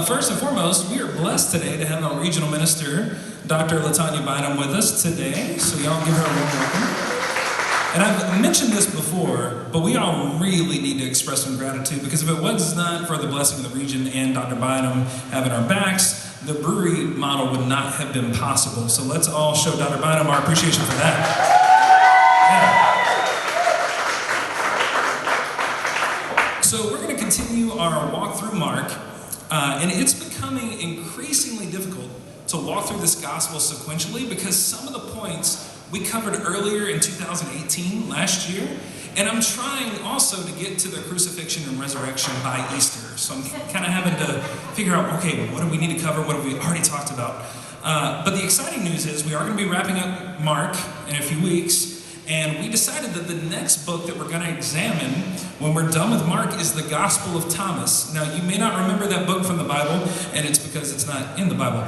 First and foremost, we are blessed today to have our regional minister, Dr. Latanya Bynum, with us today. So y'all give her a warm welcome. And I've mentioned this before, but we all really need to express some gratitude, because if it was not for the blessing of the region and Dr. Bynum having our backs, the brewery model would not have been possible. So let's all show Dr. Bynum our appreciation for that. Yeah. So we're going to continue our walk through Mark, and it's becoming increasingly difficult to walk through this gospel sequentially, because some of the points we covered earlier in 2018, last year, and I'm trying also to get to the crucifixion and resurrection by Easter. So I'm kind of having to figure out, okay, what do we need to cover? What have we already talked about? But the exciting news is we are going to be wrapping up Mark in a few weeks, and we decided that the next book that we're going to examine when we're done with Mark is the Gospel of Thomas. Now, you may not remember that book from the Bible, and it's because it's not in the Bible.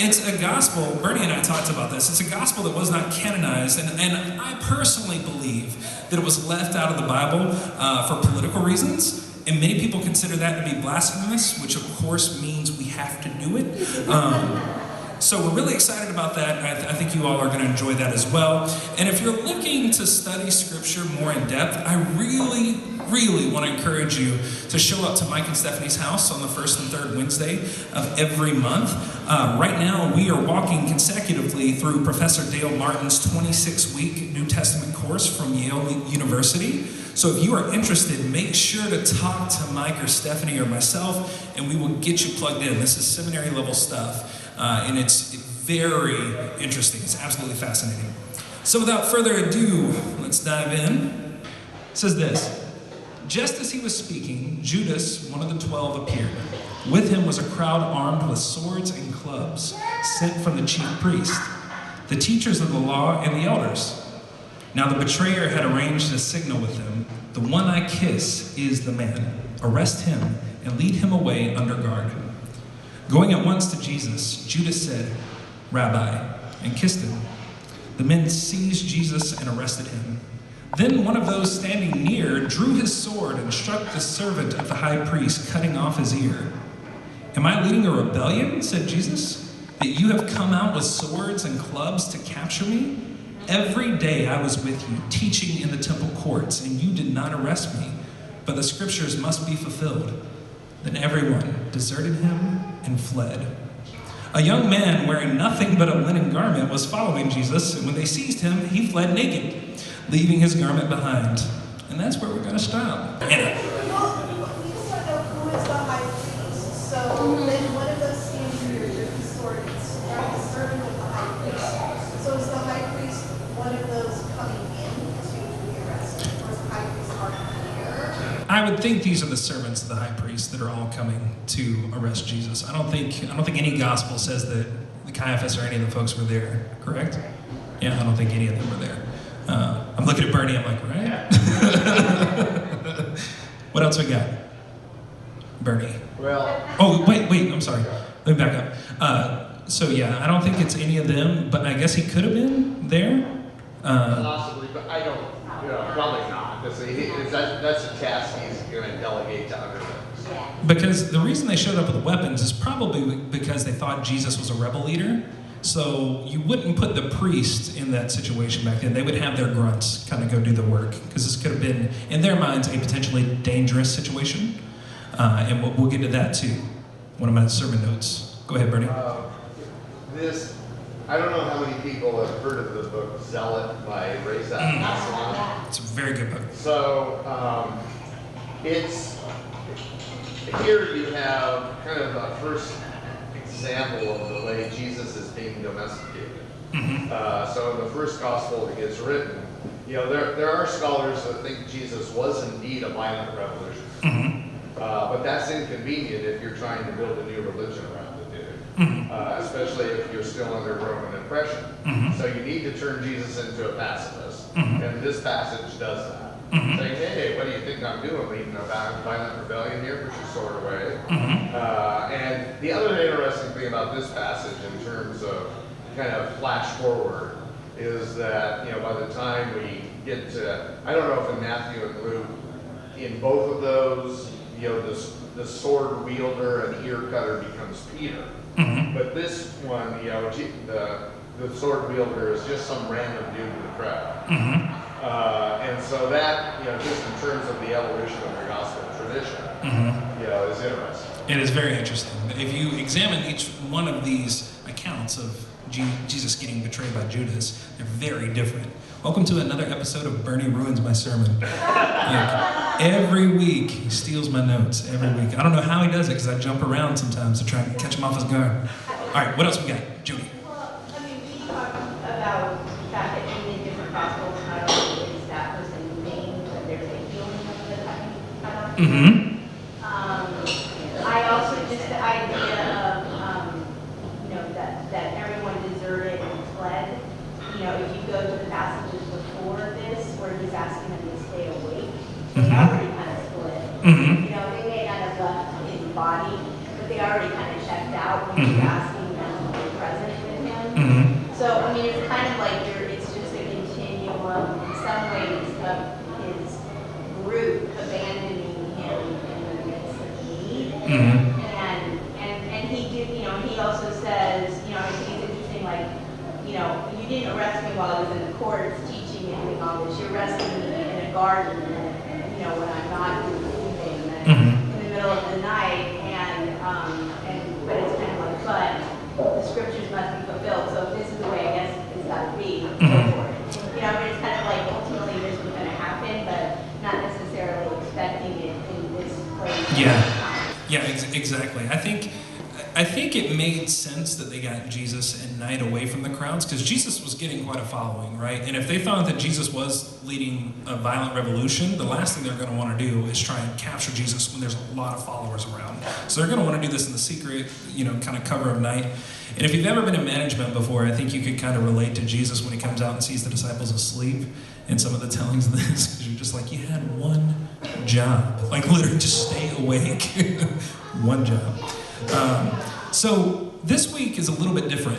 It's a gospel, Bernie and I talked about this, it's a gospel that was not canonized, and I personally believe that it was left out of the Bible for political reasons, and many people consider that to be blasphemous, which of course means we have to do it. So we're really excited about that, and I think you all are going to enjoy that as well. And if you're looking to study Scripture more in depth, I really want to encourage you to show up to Mike and Stephanie's house on the first and third Wednesday of every month. Right now, we are walking consecutively through Professor Dale Martin's 26-week New Testament course from Yale University. So if you are interested, make sure to talk to Mike or Stephanie or myself, and we will get you plugged in. This is seminary level stuff. And it's very interesting. It's absolutely fascinating. So without further ado, let's dive in. It says this: just as he was speaking, Judas, one of the 12, appeared. With him was a crowd armed with swords and clubs, sent from the chief priest, the teachers of the law, and the elders. Now the betrayer had arranged a signal with them: the one I kiss is the man. Arrest him and lead him away under guard. Going at once to Jesus, Judas said, "Rabbi," and kissed him. The men seized Jesus and arrested him. Then one of those standing near drew his sword and struck the servant of the high priest, cutting off his ear. "Am I leading a rebellion," said Jesus, "that you have come out with swords and clubs to capture me? Every day I was with you, teaching in the temple courts, and you did not arrest me, but the scriptures must be fulfilled." Then everyone deserted him and fled. A young man wearing nothing but a linen garment was following Jesus, and when they seized him, he fled naked, leaving his garment behind. And that's where we're going to stop. Anna. Well, we just want to know who is the high priest. So then one of those standing here with the sword is the servant of the high priest. So is the high priest one of those coming in to be arrested? Or is the high priest already here? I would think these are the servants of the high priest that are all coming to arrest Jesus. I don't think any gospel says that the Caiaphas or any of the folks were there, correct? Yeah, I don't think any of them were there. I'm looking at Bernie, I'm like, right? What else we got? Bernie. Well, Oh, wait, I'm sorry. Let me back up. So yeah, I don't think it's any of them, but I guess he could have been there. possibly, but I don't, probably not. That's a task he's going to delegate to other things. Because the reason they showed up with weapons is probably because they thought Jesus was a rebel leader. So you wouldn't put the priest in that situation back then. They would have their grunts kind of go do the work, because this could have been, in their minds, a potentially dangerous situation. And we'll get to that too. One of my sermon notes. Go ahead, Bernie. I don't know how many people have heard of the book Zealot by Reza Aslan. It's a very good book. So here you have kind of a first example of the way Jesus is being domesticated. Mm-hmm. So in the first gospel that gets written, there are scholars that think Jesus was indeed a violent revolutionary. Mm-hmm. But that's inconvenient if you're trying to build a new religion around the dude, especially if you're still under Roman oppression. Mm-hmm. So you need to turn Jesus into a pacifist, Mm-hmm. and this passage does that. Mm-hmm. Saying, hey, what do you think I'm doing, leading a violent rebellion here, push your sword away. Mm-hmm. And the other interesting thing about this passage in terms of kind of flash forward is that, by the time we get to, I don't know if in Matthew and Luke, in both of those, the sword wielder and ear cutter becomes Peter. Mhm. But this one, the sword wielder is just some random dude in the crowd. Mhm. And so that, just in terms of the evolution of the gospel tradition, Mhm. is interesting. It is very interesting. If you examine each one of these accounts of Jesus getting betrayed by Judas, they're very different. Welcome to another episode of Bernie Ruins My Sermon. Like, every week, he steals my notes, every week. I don't know how he does it, because I jump around sometimes to try and catch him off his guard. All right, what else we got? Jody. Well, I mean, we talked about the fact that in the different gospels, not only is that person named, but there's a healing of the cut. Mm-hmm. I also just the idea of, that everyone deserted and fled. If you go to the passages before this, where he's asking them to stay awake, they already kind of split. Mm-hmm. They may not have left his body, but they already kind of checked out when he's asking them to be present with him. Mm-hmm. So, I mean, it's kind of like it's just a continuum in some ways of his group abandoning him in the midst of need. Mm-hmm. And he did, he also says, I think it's interesting, like, you didn't arrest me while I was in the courts teaching and doing all this. You arrested me in a garden, when I'm not doing anything, in the middle of the night, but it's kind of like, but the scriptures must be fulfilled, so if this is the way I guess it's got to be, go for it. But it's kind of like ultimately this was going to happen, but not necessarily expecting it in this place. Yeah, exactly. I think it made sense that they got Jesus at night away from the crowds, because Jesus was getting quite a following, right? And if they thought that Jesus was leading a violent revolution, the last thing they're going to want to do is try and capture Jesus when there's a lot of followers around. So they're going to want to do this in the secret, kind of cover of night. And if you've ever been in management before, I think you could kind of relate to Jesus when he comes out and sees the disciples asleep in some of the tellings of this, because you're just like, you had one job, like literally just stay awake. One job. So this week is a little bit different,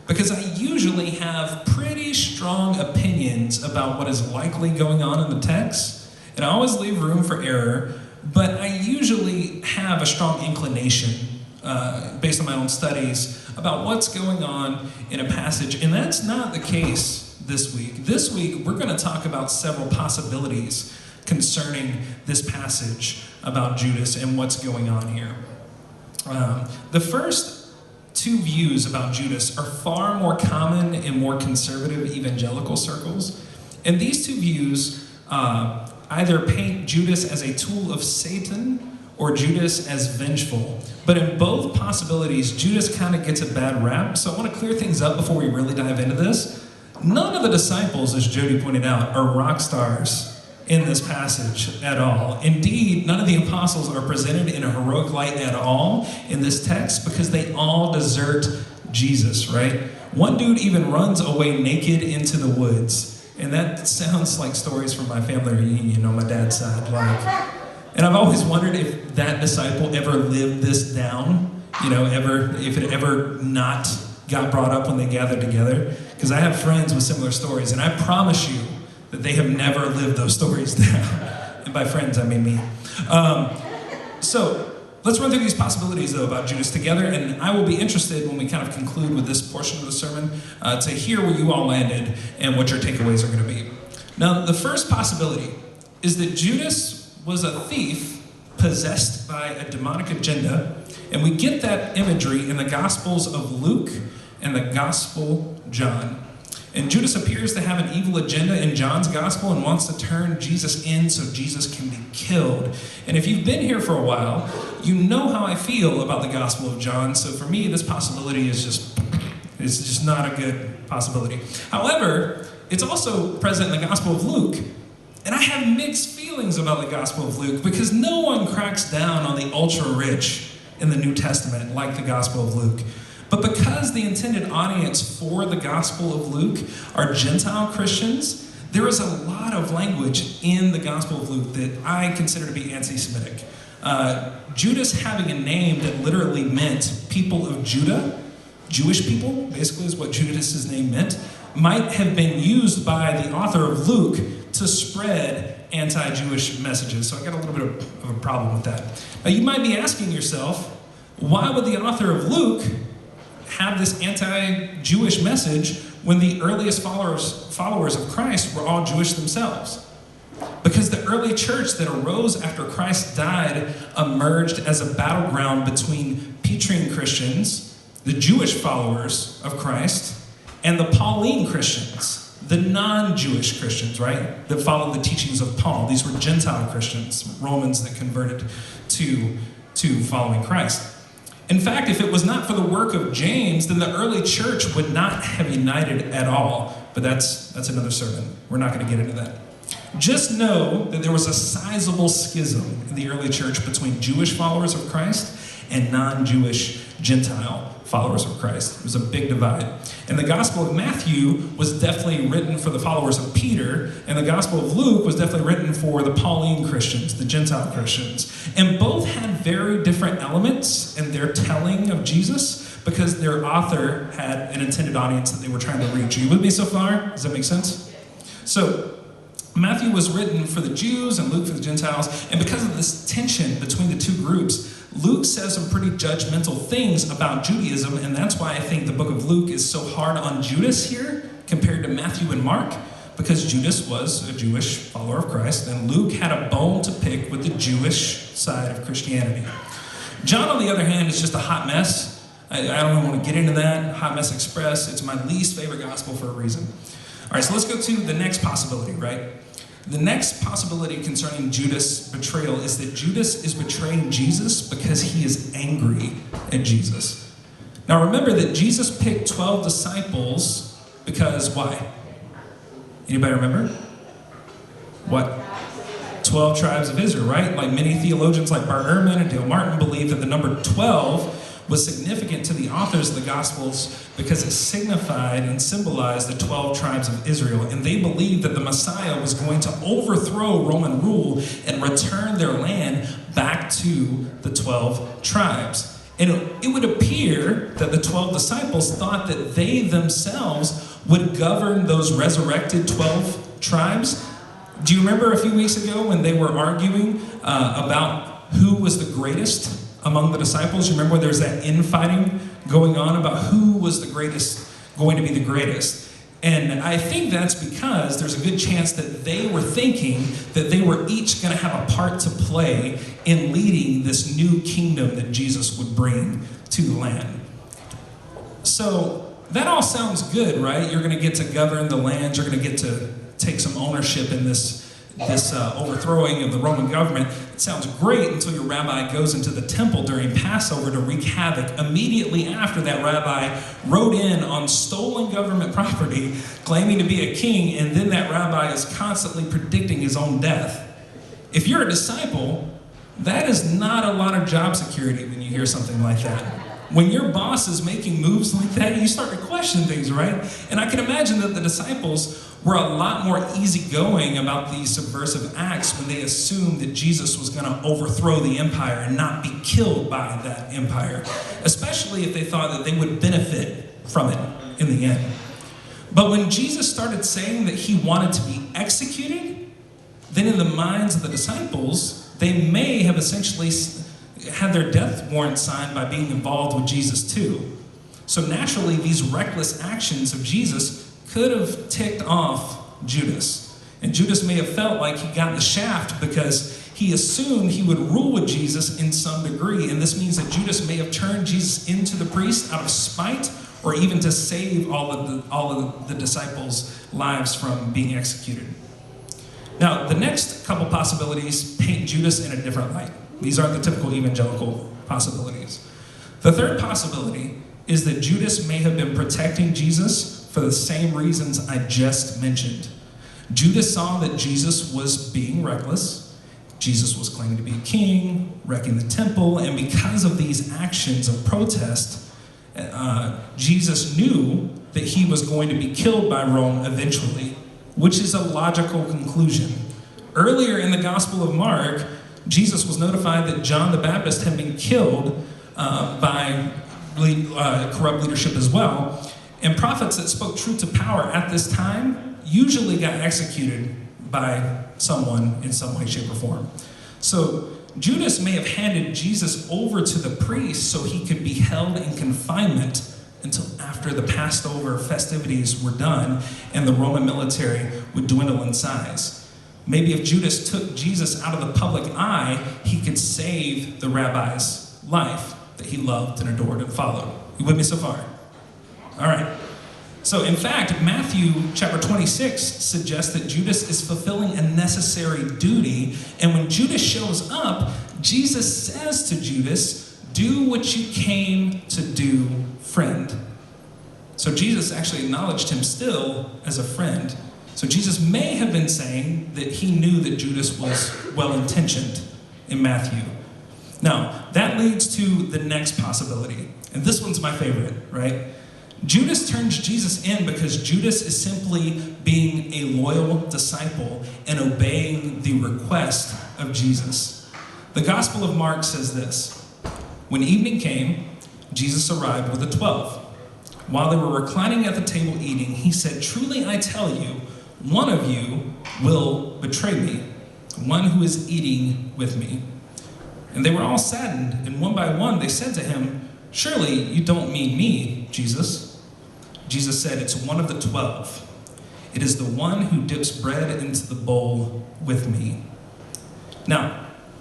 because I usually have pretty strong opinions about what is likely going on in the text, and I always leave room for error, but I usually have a strong inclination, based on my own studies, about what's going on in a passage, and that's not the case this week. This week, we're going to talk about several possibilities concerning this passage about Judas and what's going on here. The first two views about Judas are far more common in more conservative evangelical circles. And these two views either paint Judas as a tool of Satan or Judas as vengeful. But in both possibilities, Judas kind of gets a bad rap. So I want to clear things up before we really dive into this. None of the disciples, as Jody pointed out, are rock stars in this passage at all. Indeed, none of the apostles are presented in a heroic light at all in this text, because they all desert Jesus, right? One dude even runs away naked into the woods. And that sounds like stories from my family reunion on my dad's side. And I've always wondered if that disciple ever lived this down, if it ever not got brought up when they gathered together. Because I have friends with similar stories, and I promise you that they have never lived those stories down. And by friends, I mean me. So let's run through these possibilities, though, about Judas together, and I will be interested when we kind of conclude with this portion of the sermon to hear where you all landed and what your takeaways are going to be. Now, the first possibility is that Judas was a thief possessed by a demonic agenda, and we get that imagery in the Gospels of Luke and the Gospel John. And Judas appears to have an evil agenda in John's gospel and wants to turn Jesus in so Jesus can be killed. And if you've been here for a while, you know how I feel about the Gospel of John. So for me, this possibility is just not a good possibility. However, it's also present in the Gospel of Luke. And I have mixed feelings about the Gospel of Luke, because no one cracks down on the ultra-rich in the New Testament like the Gospel of Luke. But because the intended audience for the Gospel of Luke are Gentile Christians, there is a lot of language in the Gospel of Luke that I consider to be anti-Semitic. Judas having a name that literally meant people of Judah, Jewish people, basically is what Judas's name meant, might have been used by the author of Luke to spread anti-Jewish messages. So I got a little bit of a problem with that. Now you might be asking yourself, why would the author of Luke have this anti-Jewish message when the earliest followers of Christ were all Jewish themselves? Because the early church that arose after Christ died emerged as a battleground between Petrine Christians, the Jewish followers of Christ, and the Pauline Christians, the non-Jewish Christians, right? That followed the teachings of Paul. These were Gentile Christians, Romans that converted to following Christ. In fact, if it was not for the work of James, then the early church would not have united at all. But that's another sermon. We're not going to get into that. Just know that there was a sizable schism in the early church between Jewish followers of Christ and non-Jewish Gentile followers of Christ. It was a big divide. And the Gospel of Matthew was definitely written for the followers of Peter, and the Gospel of Luke was definitely written for the Pauline Christians, the Gentile Christians. And both had very different elements in their telling of Jesus because their author had an intended audience that they were trying to reach. Are you with me so far? Does that make sense? So, Matthew was written for the Jews and Luke for the Gentiles, and because of this tension between the two groups, Luke says some pretty judgmental things about Judaism, and that's why I think the book of Luke is so hard on Judas here compared to Matthew and Mark, because Judas was a Jewish follower of Christ, and Luke had a bone to pick with the Jewish side of Christianity. John, on the other hand, is just a hot mess. I don't even want to get into that. Hot Mess Express. It's my least favorite gospel for a reason. All right, so let's go to the next possibility, right? The next possibility concerning Judas' betrayal is that Judas is betraying Jesus because he is angry at Jesus. Now remember that Jesus picked 12 disciples because why? Anybody remember? What? 12 tribes of Israel, right? Like many theologians like Bart Ehrman and Dale Martin believe that the number 12 was significant to the authors of the Gospels because it signified and symbolized the 12 tribes of Israel. And they believed that the Messiah was going to overthrow Roman rule and return their land back to the 12 tribes. And it would appear that the 12 disciples thought that they themselves would govern those resurrected 12 tribes. Do you remember a few weeks ago when they were arguing about who was the greatest among the disciples? You remember when there was that infighting going on about who was the greatest, going to be the greatest? And I think that's because there's a good chance that they were thinking that they were each going to have a part to play in leading this new kingdom that Jesus would bring to the land. So that all sounds good, right? You're going to get to govern the land. You're going to get to take some ownership in this overthrowing of the Roman government. It sounds great until your rabbi goes into the temple during Passover to wreak havoc. Immediately after that rabbi rode in on stolen government property, claiming to be a king, and then that rabbi is constantly predicting his own death. If you're a disciple, that is not a lot of job security when you hear something like that. When your boss is making moves like that, you start to question things, right? And I can imagine that the disciples were a lot more easygoing about these subversive acts when they assumed that Jesus was going to overthrow the empire and not be killed by that empire, especially if they thought that they would benefit from it in the end. But when Jesus started saying that he wanted to be executed, then in the minds of the disciples, they may have essentially had their death warrant signed by being involved with Jesus too. So naturally, these reckless actions of Jesus could have ticked off Judas. And Judas may have felt like he got the shaft because he assumed he would rule with Jesus in some degree. And this means that Judas may have turned Jesus into the priest out of spite or even to save all of the disciples' lives from being executed. Now, the next couple possibilities paint Judas in a different light. These aren't the typical evangelical possibilities. The third possibility is that Judas may have been protecting Jesus for the same reasons I just mentioned. Judas saw that Jesus was being reckless. Jesus was claiming to be a king, wrecking the temple, and because of these actions of protest, Jesus knew that he was going to be killed by Rome eventually, which is a logical conclusion. Earlier in the Gospel of Mark, Jesus was notified that John the Baptist had been killed by corrupt leadership as well. And prophets that spoke truth to power at this time usually got executed by someone in some way, shape, or form. So Judas may have handed Jesus over to the priest so he could be held in confinement until after the Passover festivities were done and the Roman military would dwindle in size. Maybe if Judas took Jesus out of the public eye, he could save the rabbi's life that he loved and adored and followed. You with me so far? All right. So in fact, Matthew chapter 26 suggests that Judas is fulfilling a necessary duty. And when Judas shows up, Jesus says to Judas, "Do what you came to do, friend." So Jesus actually acknowledged him still as a friend. So Jesus may have been saying that he knew that Judas was well-intentioned in Matthew. Now, that leads to the next possibility. And this one's my favorite, right? Judas turns Jesus in because Judas is simply being a loyal disciple and obeying the request of Jesus. The Gospel of Mark says this: "When evening came, Jesus arrived with the 12. While they were reclining at the table eating, he said, 'Truly I tell you, one of you will betray me, one who is eating with me.' And they were all saddened, and one by one they said to him, 'Surely you don't mean me, Jesus.' Jesus said, 'It's one of the 12. It is the one who dips bread into the bowl with me.'" Now,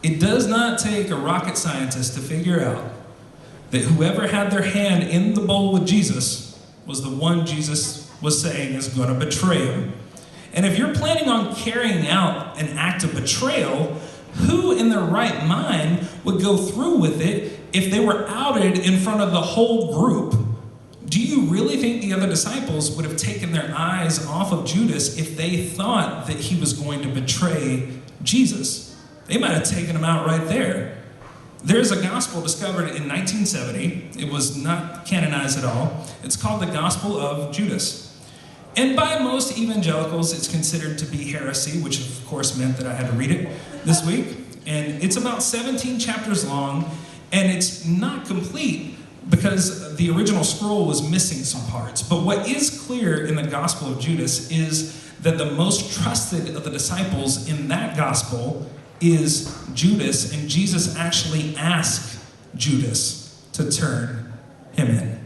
it does not take a rocket scientist to figure out that whoever had their hand in the bowl with Jesus was the one Jesus was saying is going to betray him. And if you're planning on carrying out an act of betrayal, who in their right mind would go through with it if they were outed in front of the whole group? Do you really think the other disciples would have taken their eyes off of Judas if they thought that he was going to betray Jesus? They might have taken him out right there. There's a gospel discovered in 1970. It was not canonized at all. It's called the Gospel of Judas. And by most evangelicals, it's considered to be heresy, which of course meant that I had to read it this week. And it's about 17 chapters long, and it's not complete because the original scroll was missing some parts. But what is clear in the Gospel of Judas is that the most trusted of the disciples in that gospel is Judas, and Jesus actually asked Judas to turn him in.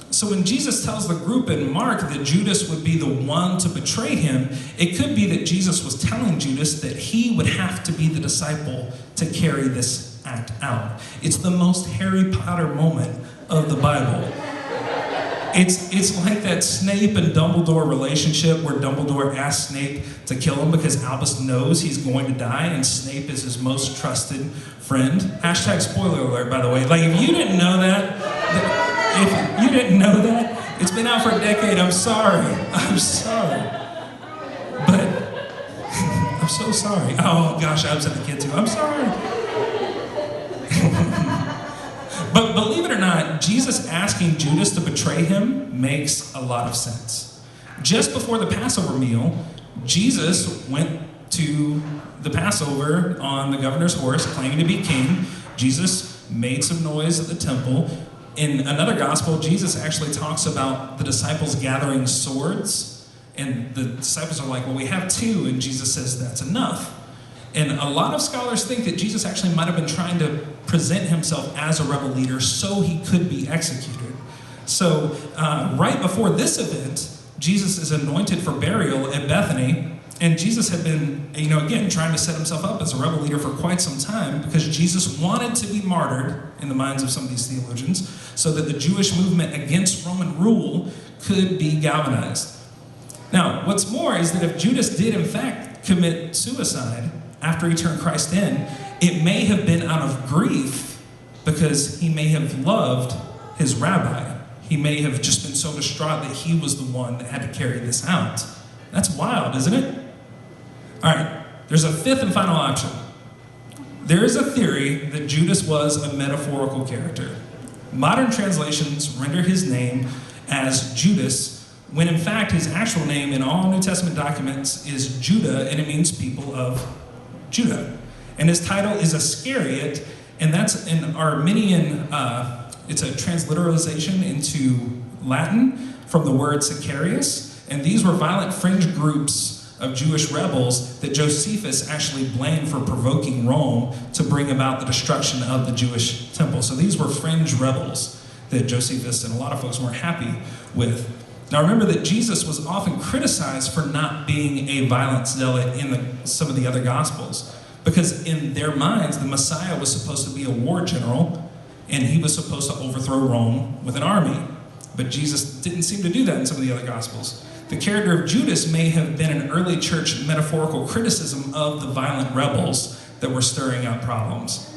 So when Jesus tells the group in Mark that Judas would be the one to betray him, it could be that Jesus was telling Judas that he would have to be the disciple to carry this act out. It's the most Harry Potter moment of the Bible. It's like that Snape and Dumbledore relationship where Dumbledore asks Snape to kill him because Albus knows he's going to die and Snape is his most trusted friend. Hashtag spoiler alert, by the way. Like, if you didn't know that, it's been out for a decade. I'm sorry. But I'm so sorry. Oh gosh, I upset the kid too. I'm sorry. But believe it or not, Jesus asking Judas to betray him makes a lot of sense. Just before the Passover meal, Jesus went to the Passover on the governor's horse, claiming to be king. Jesus made some noise at the temple. In another gospel, Jesus actually talks about the disciples gathering swords. And the disciples are like, well, we have 2. And Jesus says, that's enough. And a lot of scholars think that Jesus actually might have been trying to present himself as a rebel leader so he could be executed. So right before this event, Jesus is anointed for burial at Bethany. And Jesus had been, again, trying to set himself up as a rebel leader for quite some time because Jesus wanted to be martyred in the minds of some of these theologians so that the Jewish movement against Roman rule could be galvanized. Now, what's more is that if Judas did in fact commit suicide after he turned Christ in, it may have been out of grief because he may have loved his rabbi. He may have just been so distraught that he was the one that had to carry this out. That's wild, isn't it? All right, there's a 5th and final option. There is a theory that Judas was a metaphorical character. Modern translations render his name as Judas, when in fact his actual name in all New Testament documents is Judah, and it means people of Judah. And his title is Iscariot, and that's an Armenian, it's a transliteration into Latin from the word Sicarius. And these were violent fringe groups of Jewish rebels that Josephus actually blamed for provoking Rome to bring about the destruction of the Jewish temple. So these were fringe rebels that Josephus and a lot of folks weren't happy with. Now remember that Jesus was often criticized for not being a violent zealot in some of the other Gospels, because in their minds, the Messiah was supposed to be a war general, and he was supposed to overthrow Rome with an army. But Jesus didn't seem to do that in some of the other Gospels. The character of Judas may have been an early church metaphorical criticism of the violent rebels that were stirring up problems.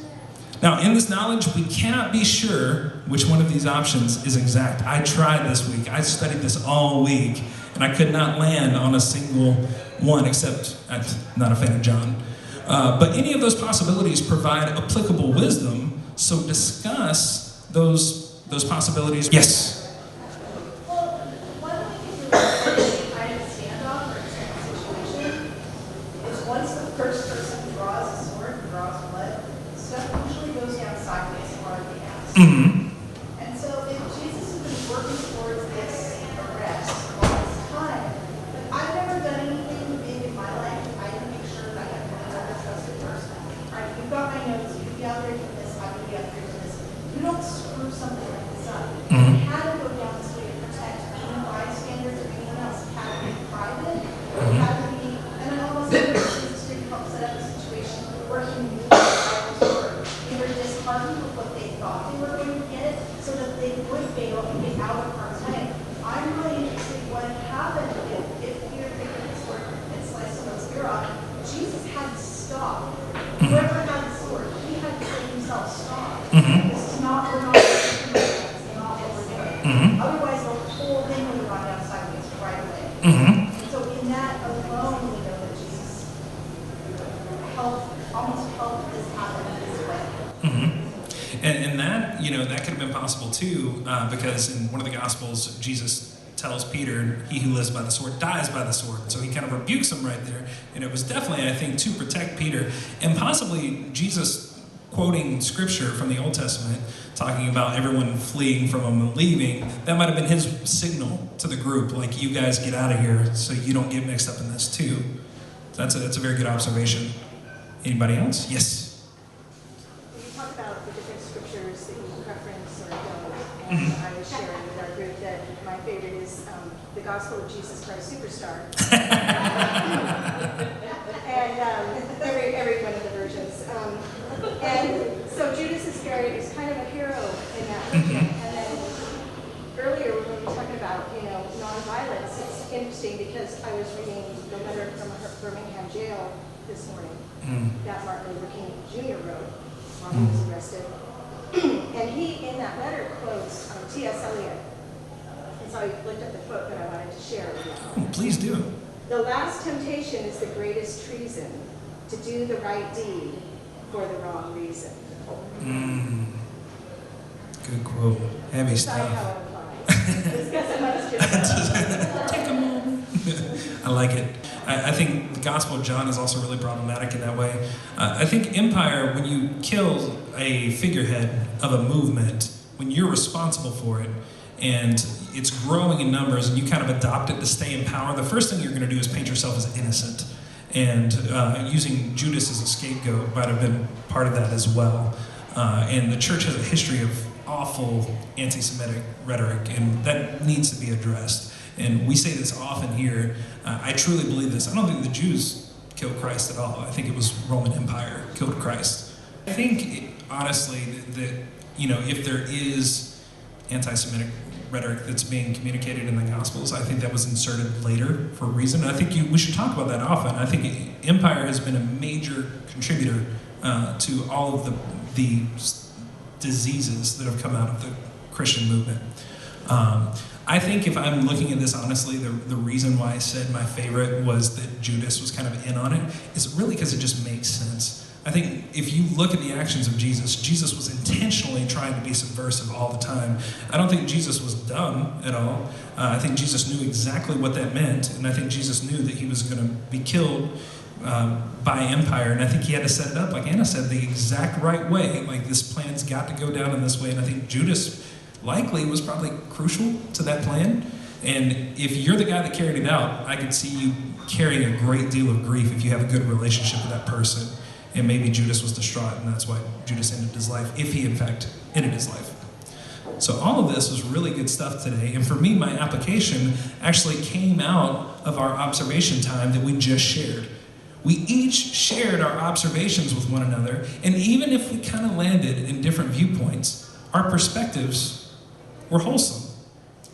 Now, in this knowledge, we cannot be sure which one of these options is exact. I tried this week. I studied this all week, and I could not land on a single one, except I'm not a fan of John. But any of those possibilities provide applicable wisdom, so discuss those possibilities. Yes? Well, one of the things that we kind of stand on for a certain situation is once the first person draws a sword, draws blood, stuff usually goes down sideways hard the ass. And so if Jesus has been working towards this arrest all this time, but I've never done anything big in my life, I can make sure that I have another trusted person. All right, you've got my notes, you can be out there doing this, I'm going to be out there doing this. You don't screw something like this up. You had to go down this way to protect any bystanders or anyone else. It had to be private, or it had to be, and then all of a sudden, Jesus didn't help set up a situation where he knew that they were disheartened with what they thought they were going to get, so that they would fail and get out of harm's way. I'm really interested in what happened if Peter picked up the sword and sliced someone's ear off. Jesus had to stop. Whoever had the sword, he had to say himself, stop. This is not, we're not, that's not what we're doing. Otherwise, the whole thing would have gone down sideways right away. And so in that alone, we know that Jesus almost helped this happen this way. And that, that could have been possible too, because in one of the Gospels, Jesus tells Peter, he who lives by the sword dies by the sword. So he kind of rebukes him right there. And it was definitely, I think, to protect Peter. And possibly Jesus quoting scripture from the Old Testament, talking about everyone fleeing from him and leaving, that might have been his signal to the group, like, you guys get out of here so you don't get mixed up in this too. That's a very good observation. Anybody else? Yes? You talk about the different scriptures that you reference or don't, and I was sharing with our group that my favorite is the Gospel of Jesus Christ Superstar. And every one of the versions. And so Judas Iscariot is kind of a hero in that version. And then earlier when we were talking about, nonviolence, it's interesting because I was reading the letter from Birmingham jail this morning that Martin Luther King Jr. wrote while he was arrested. And he, in that letter, quotes T.S. Eliot. And so I looked up the quote that I wanted to share with you. Oh, please do. The last temptation is the greatest treason, to do the right deed for the wrong reason. Good quote. Heavy Decide how stuff. it applies. Discuss it amongst yourselves. Take a moment. I like it. I think the Gospel of John is also really problematic in that way. I think empire, when you kill a figurehead of a movement, when you're responsible for it, and it's growing in numbers, and you kind of adopt it to stay in power, the first thing you're going to do is paint yourself as innocent. And using Judas as a scapegoat might have been part of that as well. And the church has a history of awful anti-Semitic rhetoric, and that needs to be addressed. And we say this often here. I truly believe this. I don't think the Jews killed Christ at all. I think it was Roman Empire killed Christ. I think, honestly, that if there is anti-Semitic rhetoric that's being communicated in the Gospels, I think that was inserted later for a reason. And I think we should talk about that often. I think empire has been a major contributor to all of the diseases that have come out of the Christian movement. I think if I'm looking at this honestly, the reason why I said my favorite was that Judas was kind of in on it is really because it just makes sense. I think if you look at the actions of Jesus, Jesus was intentionally trying to be subversive all the time. I don't think Jesus was dumb at all. I think Jesus knew exactly what that meant, and I think Jesus knew that he was going to be killed by empire, and I think he had to set it up, like Anna said, the exact right way. Like, this plan's got to go down in this way, and I think Judas likely was probably crucial to that plan. And if you're the guy that carried it out, I could see you carrying a great deal of grief if you have a good relationship with that person. And maybe Judas was distraught, and that's why Judas ended his life, if he in fact ended his life. So all of this was really good stuff today. And for me, my application actually came out of our observation time that we just shared. We each shared our observations with one another, and even if we kind of landed in different viewpoints, our perspectives were wholesome,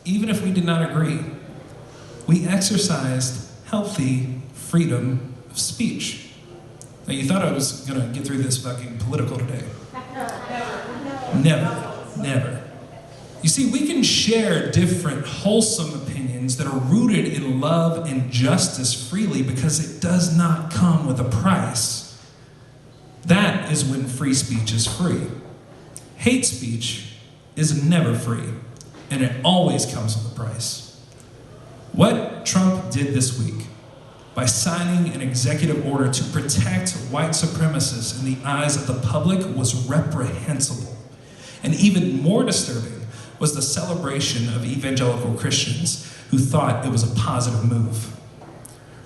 even if we did not agree. We exercised healthy freedom of speech. Now, you thought I was going to get through this without getting political today. Never. You see, we can share different wholesome opinions that are rooted in love and justice freely because it does not come with a price. That is when free speech is free. Hate speech is never free, and it always comes with a price. What Trump did this week, by signing an executive order to protect white supremacists in the eyes of the public, was reprehensible. And even more disturbing was the celebration of evangelical Christians who thought it was a positive move.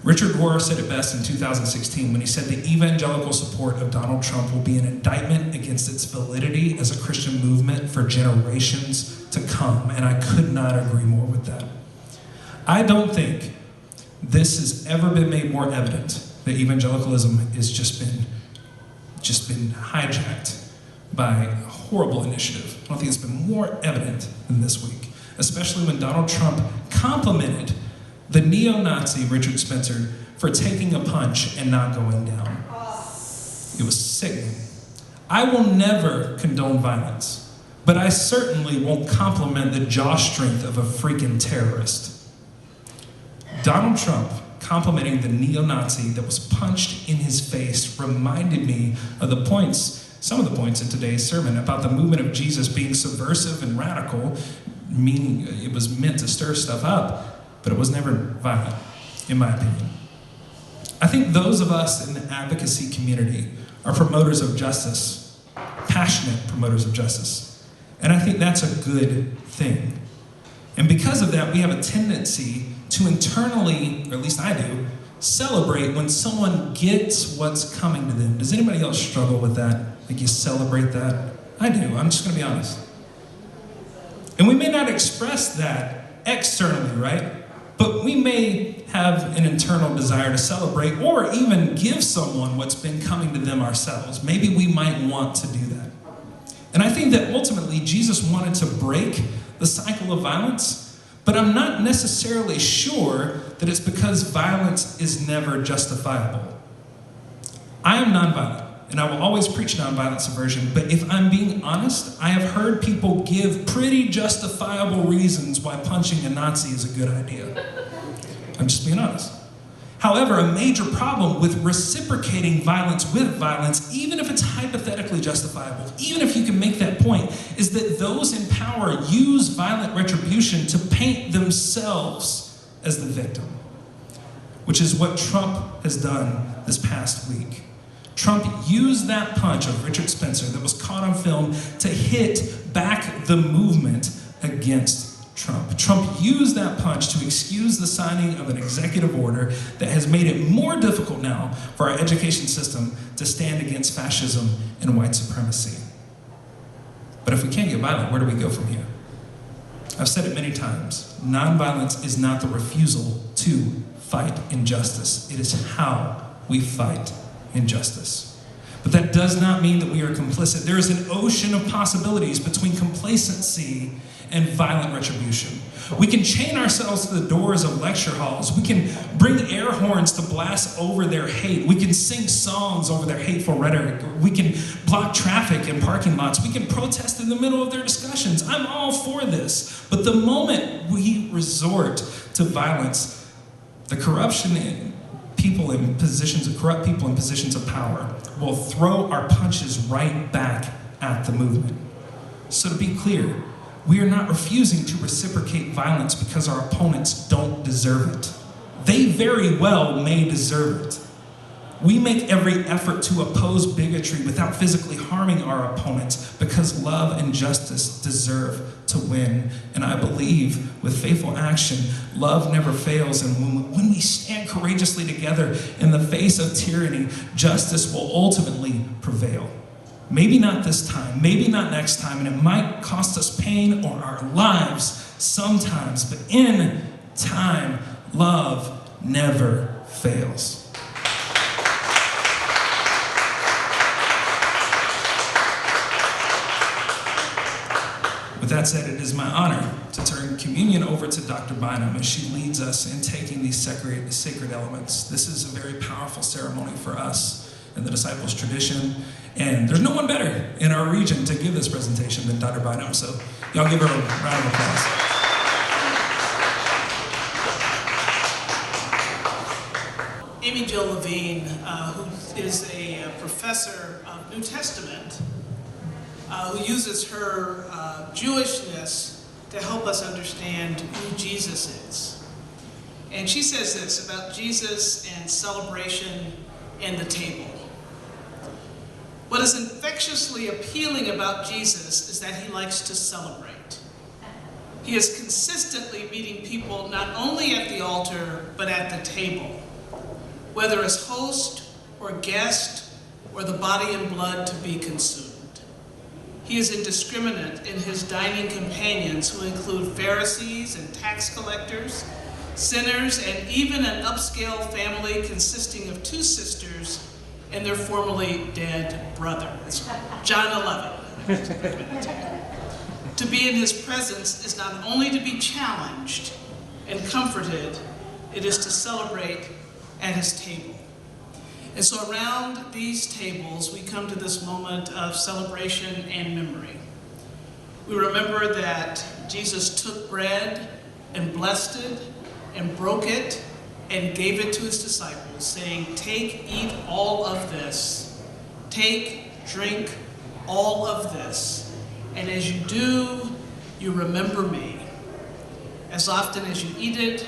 Richard Rohr said it best in 2016 when he said the evangelical support of Donald Trump will be an indictment against its validity as a Christian movement for generations to come, and I could not agree more with that. I don't think this has ever been made more evident that evangelicalism has just been hijacked by a horrible initiative. I don't think it's been more evident than this week, especially when Donald Trump complimented the neo-Nazi Richard Spencer for taking a punch and not going down. It was sickening. I will never condone violence, but I certainly won't compliment the jaw strength of a freaking terrorist. Donald Trump complimenting the neo-Nazi that was punched in his face reminded me of some of the points in today's sermon about the movement of Jesus being subversive and radical, meaning it was meant to stir stuff up, but it was never violent, in my opinion. I think those of us in the advocacy community are promoters of justice, passionate promoters of justice, and I think that's a good thing. And because of that, we have a tendency to internally, or at least I do, celebrate when someone gets what's coming to them. Does anybody else struggle with that? Like you celebrate that? I do, I'm just gonna be honest. And we may not express that externally, right? But we may have an internal desire to celebrate or even give someone what's been coming to them ourselves. Maybe we might want to do that. And I think that ultimately Jesus wanted to break the cycle of violence, but I'm not necessarily sure that it's because violence is never justifiable. I am nonviolent, and I will always preach nonviolent subversion, but if I'm being honest, I have heard people give pretty justifiable reasons why punching a Nazi is a good idea. I'm just being honest. However, a major problem with reciprocating violence with violence, even if it's hypothetically justifiable, even if you can make that point, is that those in power use violent retribution to paint themselves as the victim, which is what Trump has done this past week. Trump used that punch of Richard Spencer that was caught on film to hit back the movement against Trump. Trump used that punch to excuse the signing of an executive order that has made it more difficult now for our education system to stand against fascism and white supremacy. But if we can't get violent, where do we go from here? I've said it many times. Nonviolence is not the refusal to fight injustice. It is how we fight injustice. But that does not mean that we are complicit. There is an ocean of possibilities between complacency and violent retribution. We can chain ourselves to the doors of lecture halls. We can bring air horns to blast over their hate. We can sing songs over their hateful rhetoric. We can block traffic in parking lots. We can protest in the middle of their discussions. I'm all for this. But the moment we resort to violence, the corruption in people in positions of corrupt people in positions of power will throw our punches right back at the movement. So to be clear, we are not refusing to reciprocate violence because our opponents don't deserve it. They very well may deserve it. We make every effort to oppose bigotry without physically harming our opponents because love and justice deserve to win. And I believe with faithful action, love never fails. And when we stand courageously together in the face of tyranny, justice will ultimately prevail. Maybe not this time, maybe not next time, and it might cost us pain or our lives sometimes, but in time, love never fails. With that said, it is my honor to turn communion over to Dr. Bynum as she leads us in taking these sacred elements. This is a very powerful ceremony for us in the disciples' tradition, and there's no one better in our region to give this presentation than Dr. Bynum, so y'all give her a round of applause. Amy Jill Levine, who is a professor of New Testament, who uses her Jewishness to help us understand who Jesus is. And she says this about Jesus and celebration and the table. What is infectiously appealing about Jesus is that he likes to celebrate. He is consistently meeting people not only at the altar, but at the table, whether as host or guest or the body and blood to be consumed. He is indiscriminate in his dining companions, who include Pharisees and tax collectors, sinners, and even an upscale family consisting of 2 sisters and their formerly dead brother. It's John 11. To be in his presence is not only to be challenged and comforted, it is to celebrate at his table. And so around these tables, we come to this moment of celebration and memory. We remember that Jesus took bread and blessed it and broke it and gave it to his disciples, saying, "Take, eat all of this. Take, drink all of this. And as you do, you remember me. As often as you eat it,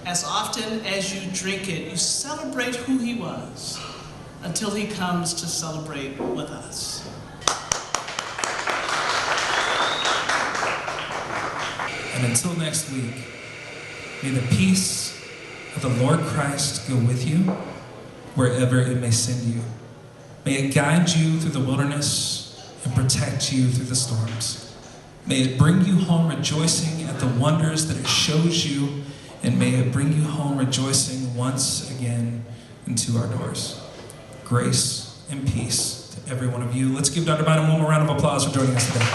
as often as you drink it, you celebrate who he was until he comes to celebrate with us." And until next week, may the peace of the Lord Christ go with you wherever it may send you. May it guide you through the wilderness and protect you through the storms. May it bring you home rejoicing at the wonders that it shows you, and may it bring you home rejoicing once again into our doors. Grace and peace to every one of you. Let's give Dr. Bynum one more round of applause for joining us today.